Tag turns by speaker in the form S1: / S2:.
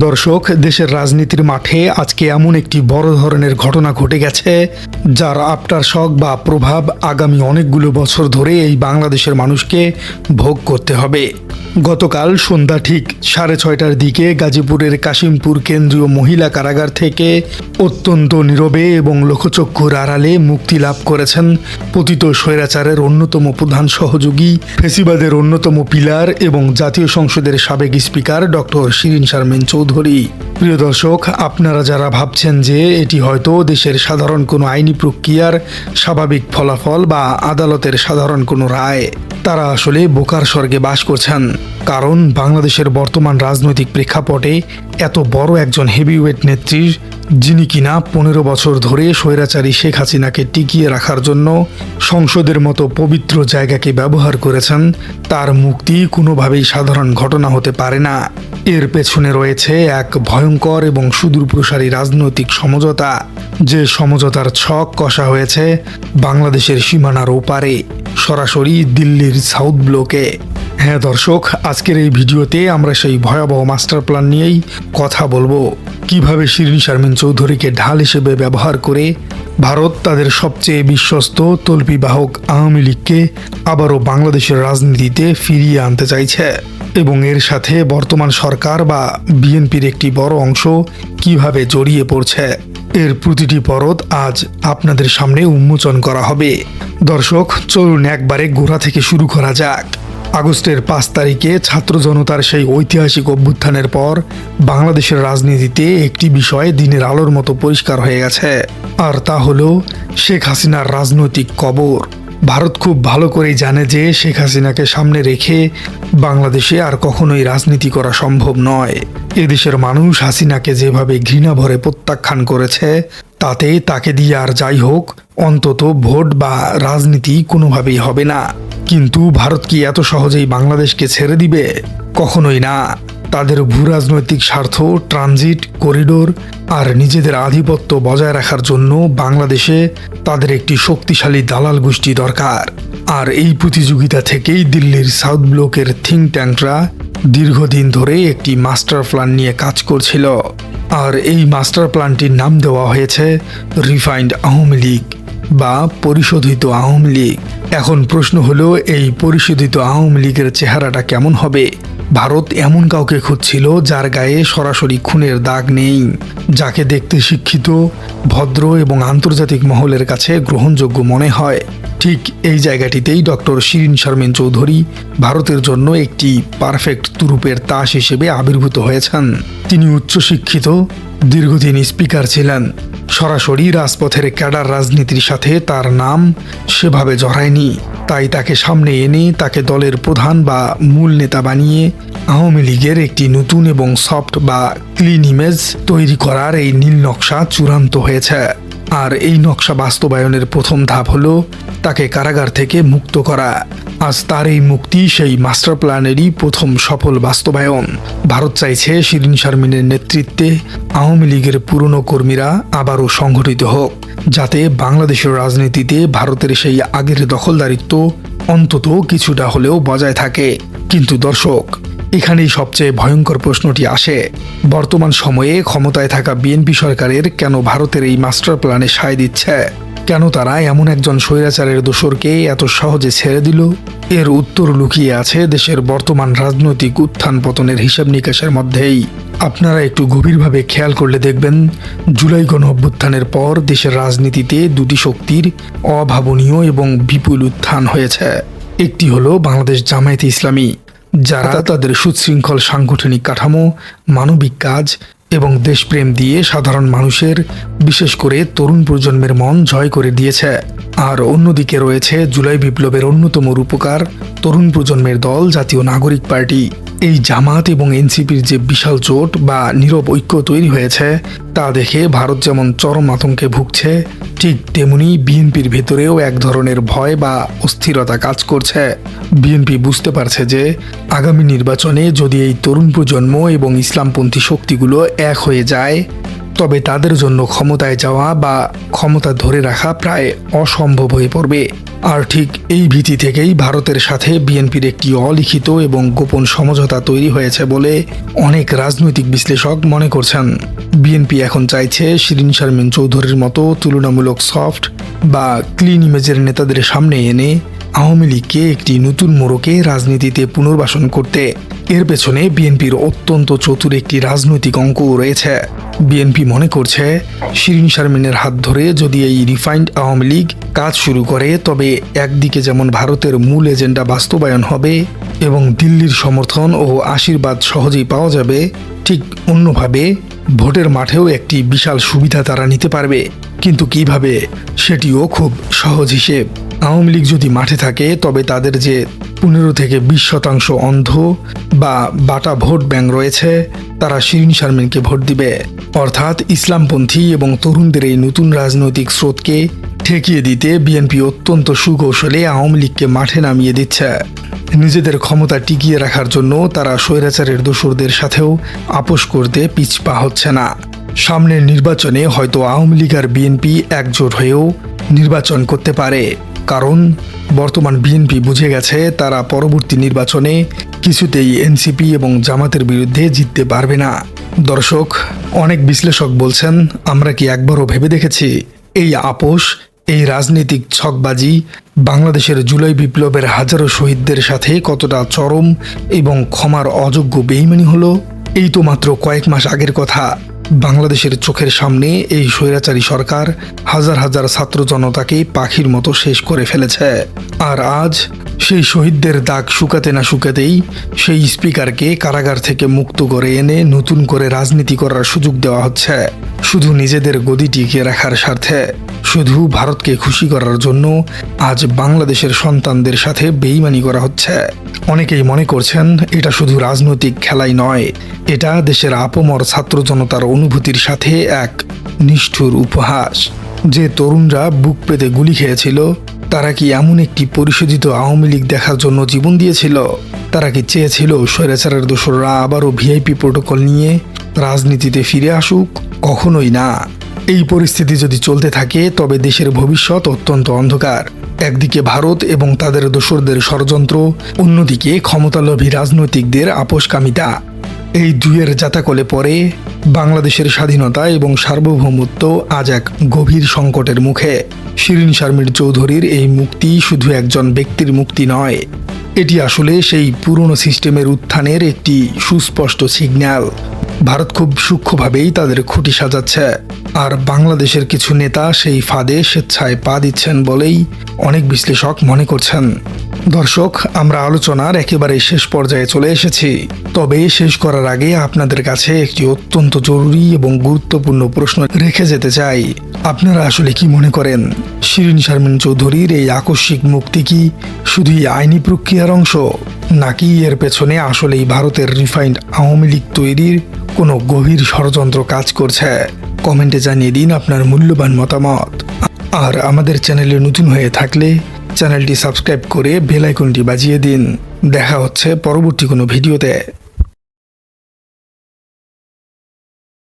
S1: দর্শক, দেশের রাজনীতির মাঠে আজকে এমন একটি বড় ধরনের ঘটনা ঘটে গেছে যার আফটার শক বা প্রভাব আগামী অনেকগুলো বছর ধরে এই বাংলাদেশের মানুষকে ভোগ করতে হবে। গতকাল সন্ধ্যা ঠিক 6:30টার দিকে গাজীপুরের কাশিমপুর কেন্দ্রীয় মহিলা কারাগার থেকে অত্যন্ত নীরবে এবং লোকচক্ষুর আড়ালে মুক্তি লাভ করেছেন পতিত স্বৈরাচারের অন্যতম প্রধান সহযোগী, ফেসিবাদের অন্যতম পিলার এবং জাতীয় সংসদের সাবেক স্পিকার ডক্টর শিরীন শারমিন চৌধুরী। প্রিয় দর্শক, আপনারা যারা ভাবছেন যে এটি হয়তো দেশের সাধারণ কোনো আইনি প্রক্রিয়ার স্বাভাবিক ফলাফল বা আদালতের সাধারণ কোনো রায়, তারা আসলে বোকার স্বর্গে বাস করছেন। কারণ বাংলাদেশের বর্তমান রাজনৈতিক প্রেক্ষাপটে এত বড় একজন হেভিওয়েট নেত্রীর, যিনি কিনা 15 বছর ধরে স্বৈরাচারী শেখ হাসিনাকে টিকিয়ে রাখার জন্য সংসদের মতো পবিত্র জায়গাকে ব্যবহার করেছেন, তার মুক্তি কোনোভাবেই সাধারণ ঘটনা হতে পারে না। এর পেছনে রয়েছে এক ভয়ঙ্কর এবং সুদূরপ্রসারী রাজনৈতিক সমঝোতা, যে সমঝোতার ছক কষা হয়েছে বাংলাদেশের সীমানার ওপারে, সরাসরি দিল্লির সাউথ ব্লকে। হ্যাঁ দর্শক, আজকের এই ভিডিওতে আমরা সেই ভয়াবহ মাস্টার প্ল্যান নিয়েই কথা বলবো। কিভাবে শিরীন শারমিন চৌধুরীকে ঢাল হিসেবে ব্যবহার করে ভারত তাদের সবচেয়ে বিশ্বস্ত তল্পিবাহক আওয়ামী লীগকে আবারও বাংলাদেশের রাজনীতিতে ফিরিয়ে আনতে চাইছে, এবং এর সাথে বর্তমান সরকার বা বিএনপির একটি বড় অংশ কিভাবে জড়িয়ে পড়ছে, এর প্রতিটি পরত আজ আপনাদের সামনে উন্মোচন করা হবে। দর্শক, চলুন একবারে গোড়া থেকে শুরু করা যাক। আগস্টের 5 তারিখে ছাত্র জনতার সেই ঐতিহাসিক অভ্যুত্থানের পর বাংলাদেশের রাজনীতিতে একটি বিষয় দিনের আলোর মতো পরিষ্কার হয়ে গেছে, আর তা হলো শেখ হাসিনার রাজনৈতিক কবর। ভারত খুব ভালো করেই জানে যে শেখ হাসিনাকে সামনে রেখে বাংলাদেশে আর কখনোই রাজনীতি করা সম্ভব নয়। এদেশের মানুষ হাসিনাকে যেভাবে ঘৃণা ভরে প্রত্যাখ্যান করেছে, তাতে তাকে দিয়ে আর যাই হোক, অন্তত ভোট বা রাজনীতি কোনোভাবেই হবে না। কিন্তু ভারত কি এত সহজেই বাংলাদেশকে ছেড়ে দিবে? কখনোই না। তাদের ভূরাজনৈতিক স্বার্থ, ট্রানজিট করিডোর আর নিজেদের আধিপত্য বজায় রাখার জন্য বাংলাদেশে তাদের একটি শক্তিশালী দালাল গোষ্ঠী দরকার। আর এই প্রতিযোগিতা থেকেই দিল্লির সাউথ ব্লকের থিঙ্ক ট্যাঙ্করা দীর্ঘদিন ধরে একটি মাস্টার প্ল্যান নিয়ে কাজ করছিল, আর এই মাস্টার প্ল্যানটির নাম দেওয়া হয়েছে রিফাইন্ড আওয়ামী লীগ বা পরিশোধিত আওয়ামী লীগ। এখন প্রশ্ন হলো, এই পরিশোধিত আওয়ামী লীগের চেহারাটা কেমন হবে? ভারত এমন কাউকে খুঁজছিল যার গায়ে সরাসরি খুনের দাগ নেই, যাকে দেখতে শিক্ষিত, ভদ্র এবং আন্তর্জাতিক মহলের কাছে গ্রহণযোগ্য মনে হয়। ঠিক এই জায়গাটিতেই ডক্টর শিরীন শারমিন চৌধুরী ভারতের জন্য একটি পারফেক্ট তুরুপের তাস হিসেবে আবির্ভূত হয়েছেন। তিনি উচ্চশিক্ষিত, দীর্ঘদিন স্পিকার ছিলেন। সরাসরি রাজপথের ক্যাডার রাজনীতির সাথে তার নাম সেভাবে জড়ায়নি, তাই তাকে সামনে এনে তাকে দলের প্রধান বা মূল নেতা বানিয়ে আওয়ামী লীগের একটি নতুন এবং সফট বা ক্লিন ইমেজ তৈরি করার এই নীল নকশা চূড়ান্ত হয়েছে। আর এই নকশা বাস্তবায়নের প্রথম ধাপ হলো তাকে কারাগার থেকে মুক্ত করা। আজ তার এই মুক্তি সেই মাস্টার প্ল্যানেরই প্রথম সফল বাস্তবায়ন। ভারত চাইছে শিরীন শারমিনের নেতৃত্বে আওয়ামী লীগের পুরনো কর্মীরা আবারও সংগঠিত হোক, যাতে বাংলাদেশের রাজনীতিতে ভারতের সেই আগের দখলদারিত্ব অন্তত কিছুটা হলেও বজায় থাকে। কিন্তু দর্শক, এখানেই সবচেয়ে ভয়ঙ্কর প্রশ্নটি আসে, বর্তমান সময়ে ক্ষমতায় থাকা বিএনপি সরকারের কেন ভারতের এই মাস্টার প্ল্যানে সায় দিচ্ছে? কেন তারা এমন একজন স্বৈরাচারের দোসরকে এত সহজে ছেড়ে দিল? এর উত্তর লুকিয়ে আছে দেশের বর্তমান রাজনৈতিক উত্থান পতনের হিসাব নিকাশের মধ্যেই। আপনারা একটু গভীরভাবে খেয়াল করলে দেখবেন, জুলাই গণ অভ্যুত্থানের পর দেশের রাজনীতিতে দুটি শক্তির অভাবনীয় এবং বিপুল উত্থান হয়েছে। একটি হলো বাংলাদেশ জামায়াতে ইসলামী, যারা তাদের সুশৃঙ্খল সাংগঠনিক কাঠামো, মানবিক কাজ এবং দেশপ্রেম দিয়ে সাধারণ মানুষের, বিশেষ করে তরুণ প্রজন্মের মন জয় করে দিয়েছে। আর অন্যদিকে রয়েছে জুলাই বিপ্লবের অন্যতম রূপকার তরুণ প্রজন্মের দল জাতীয় নাগরিক পার্টি। এই জামাত এবং এনসিপির যে বিশাল জোট বা নীরব ঐক্য তৈরি হয়েছে, তা দেখে ভারত যেমন চরম আতঙ্কে ভুগছে, ঠিক তেমনি বিএনপির ভেতরেও এক ধরনের ভয় বা অস্থিরতা কাজ করছে। বিএনপি বুঝতে পারছে যে আগামী নির্বাচনে যদি এই তরুণ প্রজন্ম এবং ইসলামপন্থী শক্তিগুলো এক হয়ে যায়, তবে তাদের জন্য ক্ষমতায় যাওয়া বা ক্ষমতা ধরে রাখা প্রায় অসম্ভব হয়ে পড়বে। আর ঠিক এই ভীতি থেকেই ভারতের সাথে বিএনপির একটি অলিখিত এবং গোপন সমঝোতা তৈরি হয়েছে বলে অনেক রাজনৈতিক বিশ্লেষক মনে করছেন। বিএনপি এখন চাইছে শিরিন শারমিন চৌধুরীর মতো তুলনামূলক সফট বা ক্লিন ইমেজের নেতাদের সামনে এনে আওয়ামী লীগকে একটি নতুন মোড়কে রাজনীতিতে পুনর্বাসন করতে। এর পেছনে বিএনপির অত্যন্ত চতুর একটি রাজনৈতিক অঙ্কও রয়েছে। বিএনপি মনে করছে শিরিন শারমিনের হাত ধরে যদি এই রিফাইন্ড আওয়ামী লীগ কাজ শুরু করে, তবে একদিকে যেমন ভারতের মূল এজেন্ডা বাস্তবায়ন হবে এবং দিল্লির সমর্থন ও আশীর্বাদ সহজেই পাওয়া যাবে, ঠিক অন্যভাবে ভোটের মাঠেও একটি বিশাল সুবিধা তারা নিতে পারবে। কিন্তু কিভাবে, সেটিও খুব সহজ হিসেব। আওয়ামী লীগ যদি মাঠে থাকে, তবে তাদের যে 15 থেকে 20% অন্ধ বা বাটা ভোট ব্যাংক রয়েছে, তারা শিরিন শারমিনকে ভোট দিবে। অর্থাৎ ইসলামপন্থী এবং তরুণদের এই নতুন রাজনৈতিক স্রোতকে ঠেকিয়ে দিতে বিএনপি অত্যন্ত সুকৌশলে আওয়ামী লীগকে মাঠে নামিয়ে দিচ্ছে। নিজেদের ক্ষমতা টিকিয়ে রাখার জন্য তারা স্বৈরাচারের দোসরদের সাথেও আপোষ করতে পিছপা হচ্ছে না। সামনের নির্বাচনে হয়তো আওয়ামী লীগ আর বিএনপি একজোট হয়েও নির্বাচন করতে পারে, কারণ বর্তমান বিএনপি বুঝে গেছে তারা পরবর্তী নির্বাচনে কিছুতেই এনসিপি এবং জামাতের বিরুদ্ধে জিততে পারবে না। দর্শক, অনেক বিশ্লেষক বলছেন, আমরা কি একবারও ভেবে দেখেছি এই আপোষ, এই রাজনৈতিক ছকবাজি বাংলাদেশের জুলাই বিপ্লবের হাজারো শহীদদের সাথে কতটা চরম এবং ক্ষমার অযোগ্য বেইমানি হলো? এই তো মাত্র কয়েক মাস আগের কথা। বাংলাদেশের চোখের সামনে এই স্বৈরাচারী সরকার হাজার হাজার ছাত্র জনতাকে পাখির মতো শেষ করে ফেলেছে। আর আজ সেই শহীদদের দাগ শুকাতে না শুকাতেই সেই স্পিকারকে কারাগার থেকে মুক্ত করে এনে নতুন করে রাজনীতি করার সুযোগ দেওয়া হচ্ছে, শুধু নিজেদের গদি টিকিয়ে রাখার স্বার্থে, শুধু ভারতকে খুশি করার জন্য আজ বাংলাদেশের সন্তানদের সাথে বেইমানি করা হচ্ছে। অনেকেই মনে করছেন এটা শুধু রাজনৈতিক খেলাই নয়, এটা দেশের আপমর ছাত্র জনতার অনুভূতির সাথে এক নিষ্ঠুর উপহাস। যে তরুণরা বুক পেতে গুলি খেয়েছিল, তারা কি এমন একটি পরিশোধিত আওয়ামী লীগ দেখার জন্য জীবন দিয়েছিল? তারা কি চেয়েছিল স্বৈরাচারের দোসররা আবারও ভিআইপি প্রোটোকল নিয়ে রাজনীতিতে ফিরে আসুক? কখনোই না। এই পরিস্থিতি যদি চলতে থাকে, তবে দেশের ভবিষ্যৎ অত্যন্ত অন্ধকার। একদিকে ভারত এবং তাদের দোসরদের ষড়যন্ত্র, অন্যদিকে ক্ষমতালোভী রাজনৈতিকদের আপোষকামিতা। এই দুয়ের জাতাকলে পরে বাংলাদেশের স্বাধীনতা এবং সার্বভৌমত্ব আজ এক গভীর সংকটের মুখে। শিরিন শারমিন চৌধুরীর এই মুক্তি শুধু একজন ব্যক্তির মুক্তি নয়, এটি আসলে সেই পুরনো সিস্টেমের উত্থানের একটি সুস্পষ্ট সিগন্যাল। ভারত খুব সূক্ষ্মভাবেই তাদের খুঁটি সাজাচ্ছে, আর বাংলাদেশের কিছু নেতা সেই ফাঁদে স্বেচ্ছায় পা দিচ্ছেন বলেই অনেক বিশ্লেষক মনে করছেন। দর্শক, আমরা আলোচনার একেবারে শেষ পর্যায়ে চলে এসেছি। তবে শেষ করার আগে আপনাদের কাছে একটি অত্যন্ত জরুরি এবং গুরুত্বপূর্ণ প্রশ্ন রেখে যেতে চাই। আপনারা আসলে কি মনে করেন, শিরিন শারমিন চৌধুরীর এই আকস্মিক মুক্তি কি শুধুই আইনি প্রক্রিয়ার অংশ, নাকি এর পেছনে আসলেই ভারতের রিফাইন্ড আওয়ামী লীগ তৈরির কোনো গভীর ষড়যন্ত্র কাজ করছে? কমেন্টে জানিয়ে দিন আপনার মূল্যবান মতামত। আর আমাদের চ্যানেলে নতুন হয়ে থাকলে চ্যানেলটি সাবস্ক্রাইব করে বেল আইকনটি বাজিয়ে দিন। দেখা হচ্ছে পরবর্তী কোনো ভিডিওতে।